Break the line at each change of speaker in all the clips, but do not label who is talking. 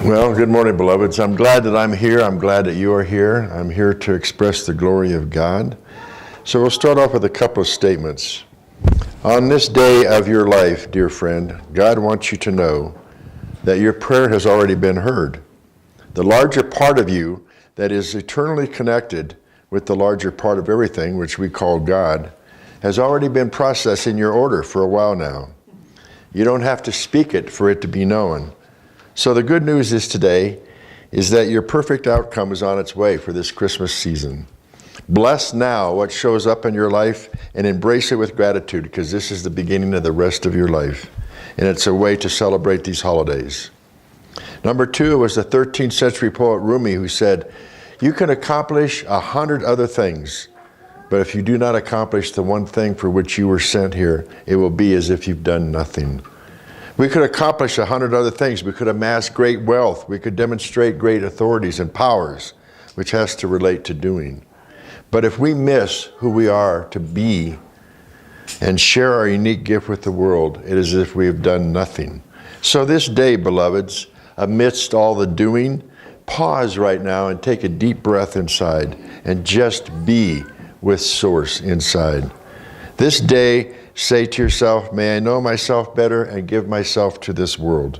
Well, good morning, beloveds. I'm glad that I'm here. I'm glad that you are here. I'm here to express the glory of God. So we'll start off with a couple of statements. On this day of your life, dear friend, God wants you to know that your prayer has already been heard. The larger part of you that is eternally connected with the larger part of everything, which we call God, has already been processing your order for a while now. You don't have to speak it for it to be known. So the good news is today is that your perfect outcome is on its way for this Christmas season. Bless now what shows up in your life and embrace it with gratitude, because this is the beginning of the rest of your life. And it's a way to celebrate these holidays. Number two was the 13th century poet Rumi, who said, "You can accomplish 100 other things, but if you do not accomplish the one thing for which you were sent here, it will be as if you've done nothing." We could accomplish 100 other things. We could amass great wealth. We could demonstrate great authorities and powers, which has to relate to doing. But if we miss who we are to be and share our unique gift with the world, it is as if we have done nothing. So this day, beloveds, amidst all the doing, pause right now and take a deep breath inside and just be with Source inside. This day, say to yourself, may I know myself better and give myself to this world.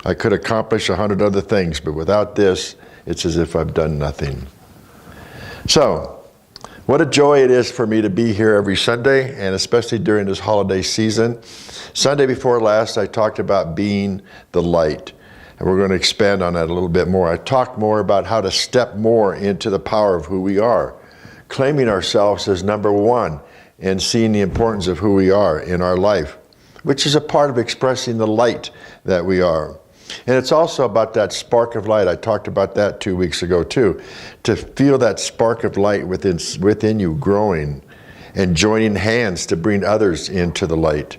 I could accomplish 100 other things, but without this, it's as if I've done nothing. So, what a joy it is for me to be here every Sunday, and especially during this holiday season. Sunday before last, I talked about being the light, and we're going to expand on that a little bit more. I talked more about how to step more into the power of who we are, claiming ourselves as number one, and seeing the importance of who we are in our life, which is a part of expressing the light that we are. And it's also about that spark of light. I talked about that 2 weeks ago too. To feel that spark of light within you growing and joining hands to bring others into the light.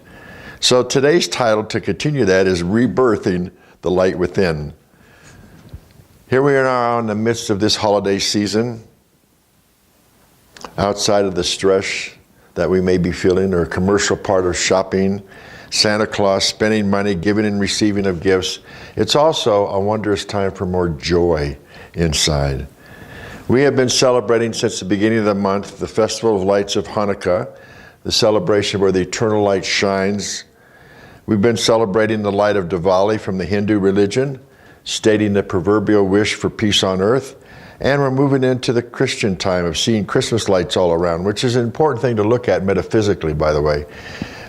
So today's title, to continue that, is Rebirthing the Light Within. Here we are now in the midst of this holiday season, outside of the stress that we may be feeling, or a commercial part of shopping, Santa Claus, spending money, giving and receiving of gifts. It's also a wondrous time for more joy inside. We have been celebrating since the beginning of the month the Festival of Lights of Hanukkah, the celebration where the eternal light shines. We've been celebrating the light of Diwali from the Hindu religion, stating the proverbial wish for peace on earth. And we're moving into the Christian time of seeing Christmas lights all around, which is an important thing to look at metaphysically, by the way,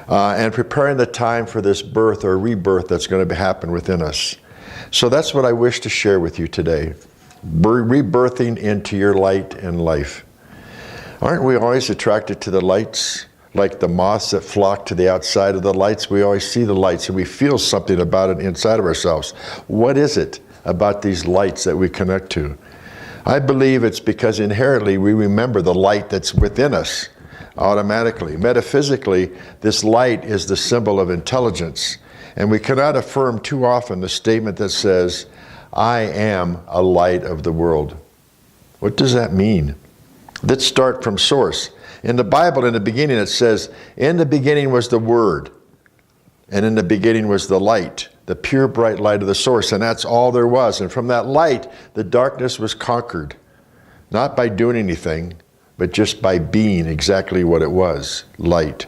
and preparing the time for this birth or rebirth that's going to happen within us. So that's what I wish to share with you today, rebirthing into your light and life. Aren't we always attracted to the lights? Like the moths that flock to the outside of the lights, we always see the lights and we feel something about it inside of ourselves. What is it about these lights that we connect to? I believe it's because inherently we remember the light that's within us automatically. Metaphysically, this light is the symbol of intelligence, and we cannot affirm too often the statement that says, I am a light of the world. What does that mean? Let's start from source. In the Bible, in the beginning, it says, in the beginning was the Word, and in the beginning was the light, the pure bright light of the source, and that's all there was. And from that light, the darkness was conquered, not by doing anything, but just by being exactly what it was, light.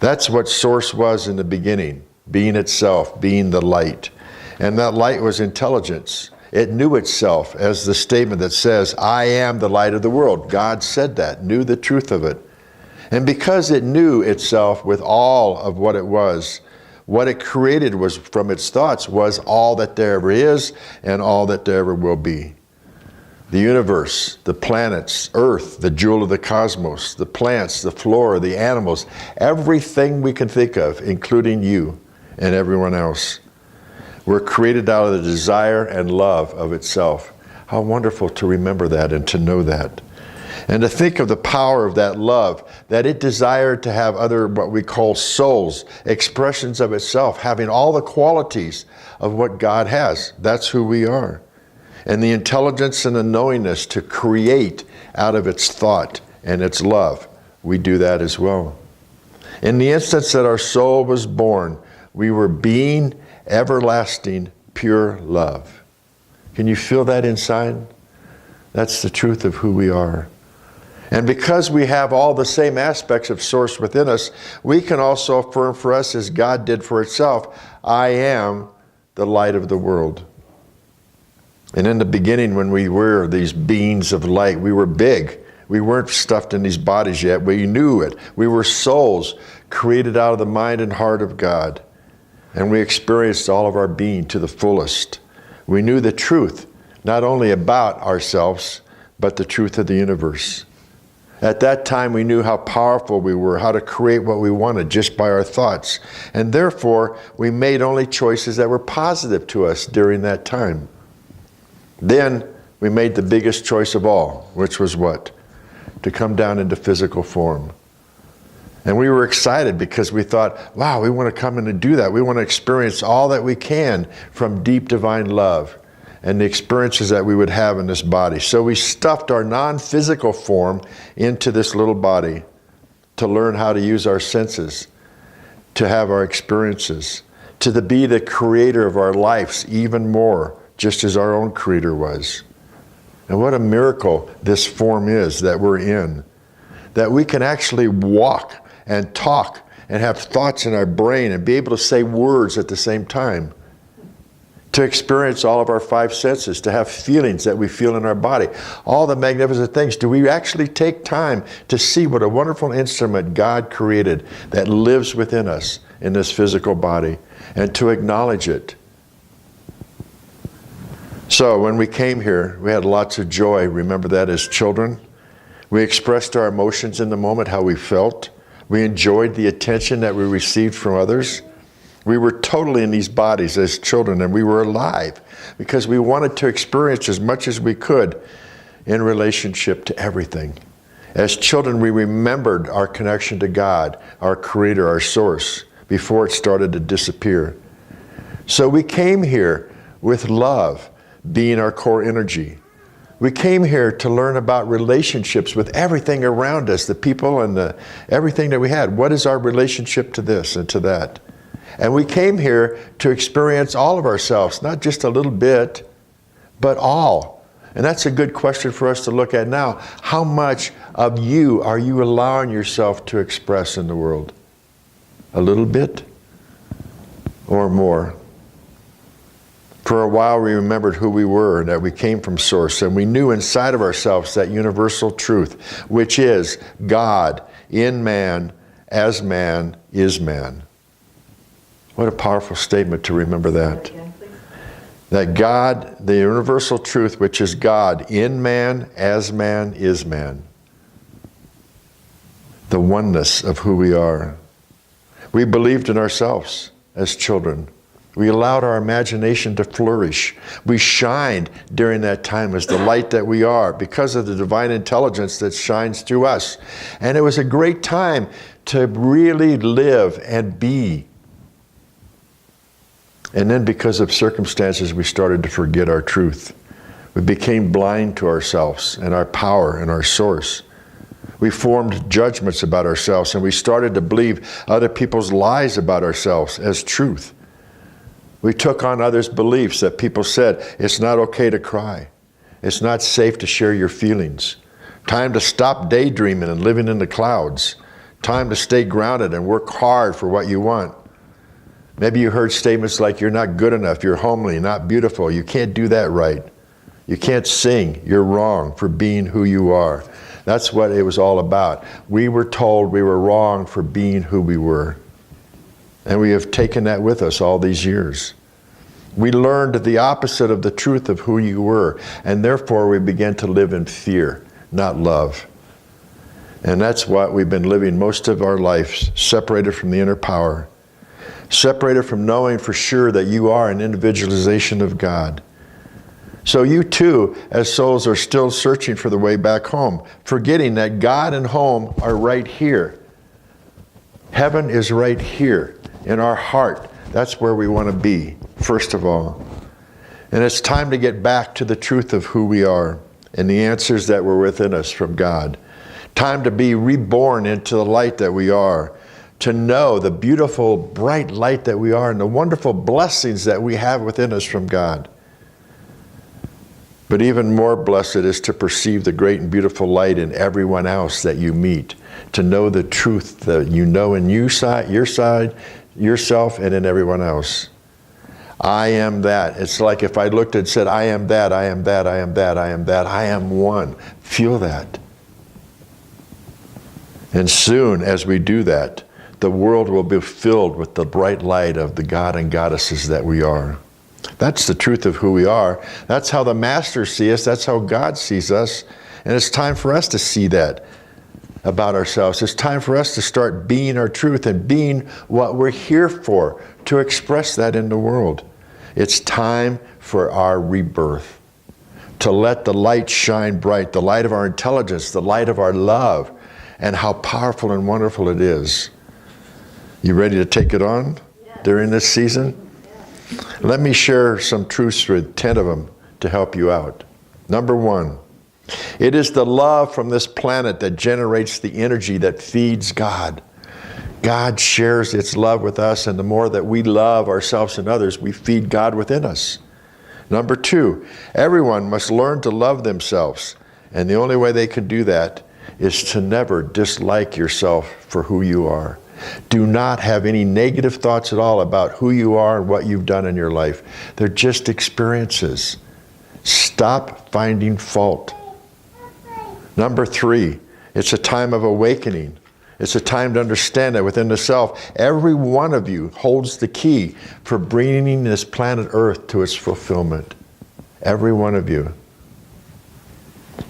That's what source was in the beginning, being itself, being the light. And that light was intelligence. It knew itself, as the statement that says, I am the light of the world. God said that, knew the truth of it. And because it knew itself with all of what it was, what it created was from its thoughts was all that there ever is and all that there ever will be. The universe, the planets, Earth, the jewel of the cosmos, the plants, the flora, the animals, everything we can think of, including you and everyone else, were created out of the desire and love of itself. How wonderful to remember that and to know that. And to think of the power of that love, that it desired to have other, what we call souls, expressions of itself, having all the qualities of what God has. That's who we are. And the intelligence and the knowingness to create out of its thought and its love. We do that as well. In the instance that our soul was born, we were being everlasting, pure love. Can you feel that inside? That's the truth of who we are. And because we have all the same aspects of Source within us, we can also affirm for us, as God did for itself, I am the light of the world. And in the beginning, when we were these beings of light, we were big. We weren't stuffed in these bodies yet. We knew it. We were souls created out of the mind and heart of God. And we experienced all of our being to the fullest. We knew the truth, not only about ourselves, but the truth of the universe. At that time, we knew how powerful we were, how to create what we wanted just by our thoughts. And therefore, we made only choices that were positive to us during that time. Then, we made the biggest choice of all, which was what? To come down into physical form. And we were excited because we thought, wow, we want to come in and do that. We want to experience all that we can from deep divine love and the experiences that we would have in this body. So we stuffed our non-physical form into this little body to learn how to use our senses, to have our experiences, to be the creator of our lives even more, just as our own creator was. And what a miracle this form is that we're in, that we can actually walk and talk and have thoughts in our brain and be able to say words at the same time, to experience all of our five senses, to have feelings that we feel in our body, all the magnificent things. Do we actually take time to see what a wonderful instrument God created that lives within us in this physical body, and to acknowledge it? So when we came here, we had lots of joy. Remember that as children? We expressed our emotions in the moment, how we felt. We enjoyed the attention that we received from others. We were totally in these bodies as children, and we were alive because we wanted to experience as much as we could in relationship to everything. As children, we remembered our connection to God, our Creator, our Source, before it started to disappear. So we came here with love being our core energy. We came here to learn about relationships with everything around us, the people and everything that we had. What is our relationship to this and to that? And we came here to experience all of ourselves, not just a little bit, but all. And that's a good question for us to look at now. How much of you are you allowing yourself to express in the world? A little bit or more? For a while, we remembered who we were, that we came from Source, and we knew inside of ourselves that universal truth, which is God in man, as man, is man. What a powerful statement to remember that. That God, the universal truth, which is God in man, as man, is man. The oneness of who we are. We believed in ourselves as children. We allowed our imagination to flourish. We shined during that time as the light that we are because of the divine intelligence that shines through us. And it was a great time to really live and be. And then because of circumstances, we started to forget our truth. We became blind to ourselves and our power and our source. We formed judgments about ourselves, and we started to believe other people's lies about ourselves as truth. We took on others' beliefs that people said, it's not okay to cry. It's not safe to share your feelings. Time to stop daydreaming and living in the clouds. Time to stay grounded and work hard for what you want. Maybe you heard statements like, you're not good enough, you're homely, not beautiful, you can't do that right. You can't sing, you're wrong for being who you are. That's what it was all about. We were told we were wrong for being who we were. And we have taken that with us all these years. We learned the opposite of the truth of who you were, and therefore we began to live in fear, not love. And that's what we've been living most of our lives, separated from the inner power, separated from knowing for sure that you are an individualization of God. So you too, as souls, are still searching for the way back home, forgetting that God and home are right here. Heaven is right here. In our heart, that's where we want to be, first of all. And it's time to get back to the truth of who we are and the answers that were within us from God. Time to be reborn into the light that we are, to know the beautiful, bright light that we are and the wonderful blessings that we have within us from God. But even more blessed is to perceive the great and beautiful light in everyone else that you meet, to know the truth that you know in your side, yourself, and in everyone else. I am that. It's like if I looked and said, I am that, I am that, I am that, I am that, I am one. Feel that. And soon as we do that, the world will be filled with the bright light of the God and goddesses that we are. That's the truth of who we are. That's how the masters see us. That's how God sees us. And it's time for us to see that about ourselves. It's time for us to start being our truth and being what we're here for, to express that in the world. It's time for our rebirth, to let the light shine bright, the light of our intelligence, the light of our love, and how powerful and wonderful it is. You ready to take it on during this season? Let me share some truths with 10 of them to help you out. Number 1, it is the love from this planet that generates the energy that feeds God. God shares its love with us, and the more that we love ourselves and others, we feed God within us. Number 2, everyone must learn to love themselves, and the only way they can do that is to never dislike yourself for who you are. Do not have any negative thoughts at all about who you are and what you've done in your life. They're just experiences. Stop finding fault. Number 3, it's a time of awakening. It's a time to understand that within the self, every one of you holds the key for bringing this planet Earth to its fulfillment. Every one of you.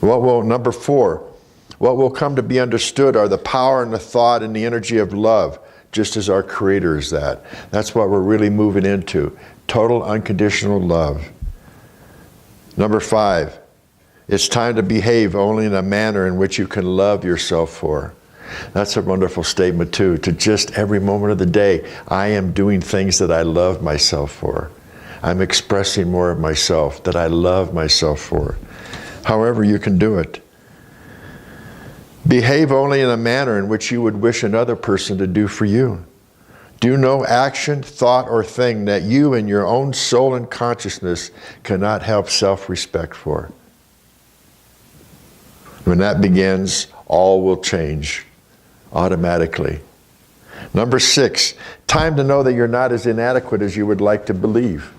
Number 4, what will come to be understood are the power and the thought and the energy of love, just as our Creator is that. That's what we're really moving into. Total unconditional love. Number 5, it's time to behave only in a manner in which you can love yourself for. That's a wonderful statement too, to just every moment of the day, I am doing things that I love myself for. I'm expressing more of myself that I love myself for. However you can do it. Behave only in a manner in which you would wish another person to do for you. Do no action, thought, or thing that you in your own soul and consciousness cannot help self-respect for. When that begins, all will change automatically. Number 6, time to know that you're not as inadequate as you would like to believe.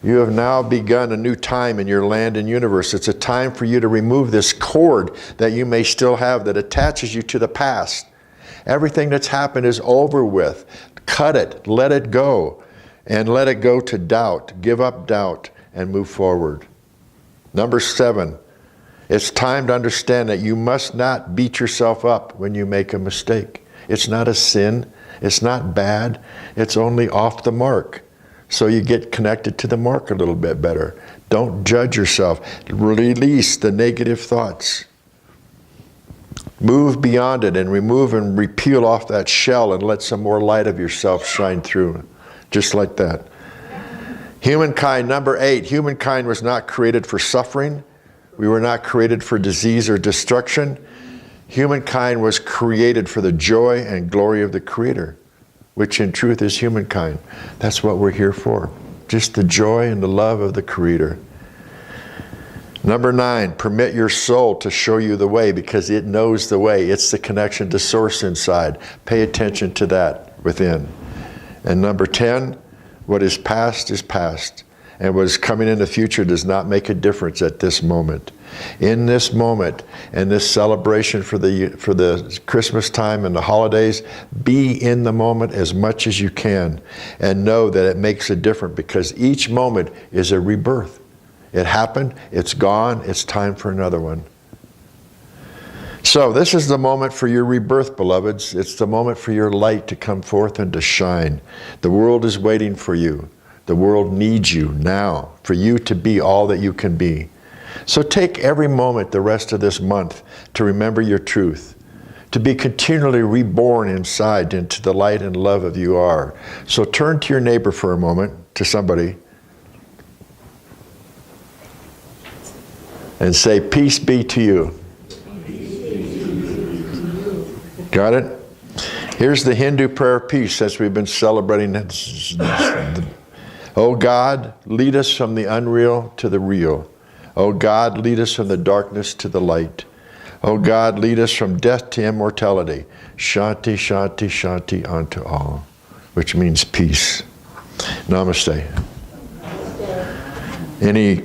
You have now begun a new time in your land and universe. It's a time for you to remove this cord that you may still have that attaches you to the past. Everything that's happened is over with. Cut it, let it go, and let it go to doubt. Give up doubt and move forward. Number 7, it's time to understand that you must not beat yourself up when you make a mistake. It's not a sin. It's not bad. It's only off the mark. So you get connected to the mark a little bit better. Don't judge yourself. Release the negative thoughts. Move beyond it and remove and peel off that shell and let some more light of yourself shine through. Just like that. Humankind, number 8. Humankind was not created for suffering. We were not created for disease or destruction. Humankind was created for the joy and glory of the Creator, which in truth is humankind. That's what we're here for. Just the joy and the love of the Creator. Number 9, permit your soul to show you the way because it knows the way. It's the connection to Source inside. Pay attention to that within. And number 10, what is past is past. And what is coming in the future does not make a difference at this moment. In this moment and this celebration for the Christmas time and the holidays, be in the moment as much as you can and know that it makes a difference because each moment is a rebirth. It happened, it's gone, it's time for another one. So this is the moment for your rebirth, beloveds. It's the moment for your light to come forth and to shine. The world is waiting for you. The world needs you now for you to be all that you can be. So take every moment the rest of this month to remember your truth, to be continually reborn inside into the light and love of you are. So turn to your neighbor for a moment, to somebody, and say, peace be to you. Got it? Here's the Hindu prayer of peace since we've been celebrating Oh God, lead us from the unreal to the real. O God, lead us from the darkness to the light. O God, lead us from death to immortality. Shanti, Shanti, Shanti unto all, which means peace. Namaste. Any